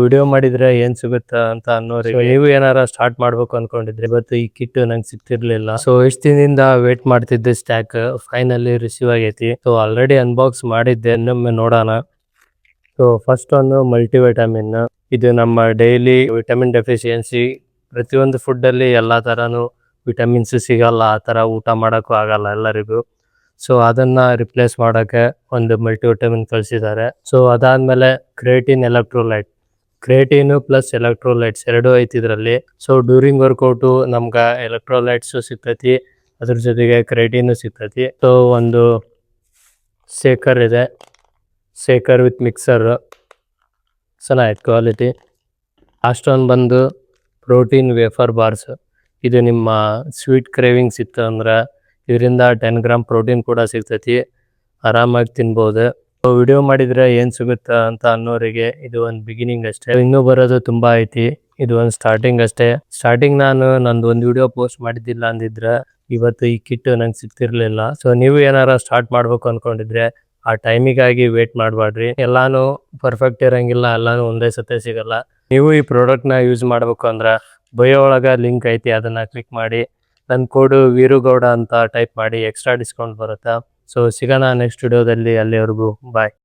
Video ಮಾಡಿದ್ರೆ ಏನ್ ಸಿಗುತ್ತಾ ಅಂತ ಅನ್ನೋರಿಗೆ ನೀವು ಏನಾರ ಸ್ಟಾರ್ಟ್ ಮಾಡ್ಬೇಕು ಅನ್ಕೊಂಡಿದ್ರೆ ಇವತ್ತು ಈ ಕಿಟ್ ನಂಗೆ ಸಿಕ್ತಿರ್ಲಿಲ್ಲ. ಸೊ ಇಷ್ಟ ದಿನದಿಂದ ವೇಟ್ ಮಾಡ್ತಿದ್ದೆ ಸ್ಟ್ಯಾಕ್ ಫೈನಲಿ ರಿಸೀವ್ ಆಗೈತಿ. ಸೊ ಆಲ್ರೆಡಿ ಅನ್ಬಾಕ್ಸ್ ಮಾಡಿದ್ದೆ, ಇನ್ನೊಮ್ಮೆ ನೋಡೋಣ. ಸೊ ಫಸ್ಟ್ ಒಂದು ಮಲ್ಟಿವಿಟಮಿನ್. ಇದು ನಮ್ಮ ಡೈಲಿ ವಿಟಮಿನ್ ಡೆಫಿಷಿಯನ್ಸಿ, ಪ್ರತಿಯೊಂದು ಫುಡ್ ಅಲ್ಲಿ ಎಲ್ಲಾ ತರಾನು ವಿಟಮಿನ್ಸ್ ಸಿಗಲ್ಲ, ಆ ತರ ಊಟ ಮಾಡಕ್ಕೂ ಆಗಲ್ಲ ಎಲ್ಲರಿಗೂ. ಸೊ ಅದನ್ನ ರಿಪ್ಲೇಸ್ ಮಾಡಕ್ಕೆ ಒಂದು ಮಲ್ಟಿವಿಟಮಿನ್ ಕಳಿಸಿದ್ದಾರೆ. ಸೊ ಅದಾದ್ಮೇಲೆ creatine electrolyte, creatine plus electrolytes ಎರಡು ಐತಿ ಇದರಲ್ಲಿ. ಸೊ ಡ್ಯೂರಿಂಗ್ ವರ್ಕೌಟು ನಮ್ಗೆ ಎಲೆಕ್ಟ್ರೋಲೈಟ್ಸ್ ಸಿಗ್ತೈತಿ, ಅದ್ರ ಜೊತೆಗೆ ಕ್ರಿಯೇಟಿನ್ ಸಿಗ್ತೈತಿ. ಸೊ ಒಂದು ಶೇಕರ್ ಇದೆ, ಶೇಕರ್ ವಿತ್ ಮಿಕ್ಸರ್, ಚೆನ್ನಾಗಿತ್ತು ಕ್ವಾಲಿಟಿ. ಅಷ್ಟೊಂದು ಬಂದು ಪ್ರೋಟೀನ್ ವೇಫರ್ ಬಾರ್ಸ್. ಇದು ನಿಮ್ಮ ಸ್ವೀಟ್ ಕ್ರೇವಿಂಗ್ಸ್ ಇತ್ತು ಅಂದ್ರೆ ಇದರಿಂದ 10 ಗ್ರಾಮ್ ಪ್ರೋಟೀನ್ ಕೂಡ ಸಿಗ್ತೈತಿ, ಆರಾಮಾಗಿ ತಿನ್ಬೋದು. ವಿಡಿಯೋ ಮಾಡಿದ್ರೆ ಏನ್ ಸಿಗುತ್ತಾ ಅಂತ ಅನ್ನೋರಿಗೆ ಇದು ಒಂದು ಬಿಗಿನಿಂಗ್ ಅಷ್ಟೇ, ಇನ್ನೂ ಬರೋದು ತುಂಬಾ ಐತಿ. ಇದು ಒಂದು ಸ್ಟಾರ್ಟಿಂಗ್ ಅಷ್ಟೇ. ಸ್ಟಾರ್ಟಿಂಗ್ ನಾನು ನಂದು ಒಂದು ವಿಡಿಯೋ ಪೋಸ್ಟ್ ಮಾಡಿದ್ದಿಲ್ಲ ಅಂದಿದ್ರೆ ಇವತ್ತು ಈ ಕಿಟ್ ನಂಗೆ ಸಿಗ್ತಿರ್ಲಿಲ್ಲ. ಸೊ ನೀವು ಏನಾರ ಸ್ಟಾರ್ಟ್ ಮಾಡ್ಬೇಕು ಅನ್ಕೊಂಡಿದ್ರೆ ಆ ಟೈಮಿಗಾಗಿ ವೇಟ್ ಮಾಡಬೇಡ್ರಿ. ಎಲ್ಲಾನು ಪರ್ಫೆಕ್ಟ್ ಇರಂಗಿಲ್ಲ, ಎಲ್ಲಾನು ಒಂದೇ ಸತೆ ಸಿಗಲ್ಲ. ನೀವು ಈ ಪ್ರಾಡಕ್ಟ್ನ ಯೂಸ್ ಮಾಡ್ಬೇಕು ಅಂದ್ರೆ ಬಯೋ ಒಳಗ ಲಿಂಕ್ ಐತಿ, ಅದನ್ನ ಕ್ಲಿಕ್ ಮಾಡಿ ನನ್ನ ಕೋಡು ವೀರುಗೌಡ ಅಂತ ಟೈಪ್ ಮಾಡಿ, ಎಕ್ಸ್ಟ್ರಾ ಡಿಸ್ಕೌಂಟ್ ಬರುತ್ತಾ. ಸೊ ಸಿಗೋಣ ನೆಕ್ಸ್ಟ್ ವಿಡಿಯೋದಲ್ಲಿ, ಅಲ್ಲಿವರೆಗೂ ಬಾಯ್.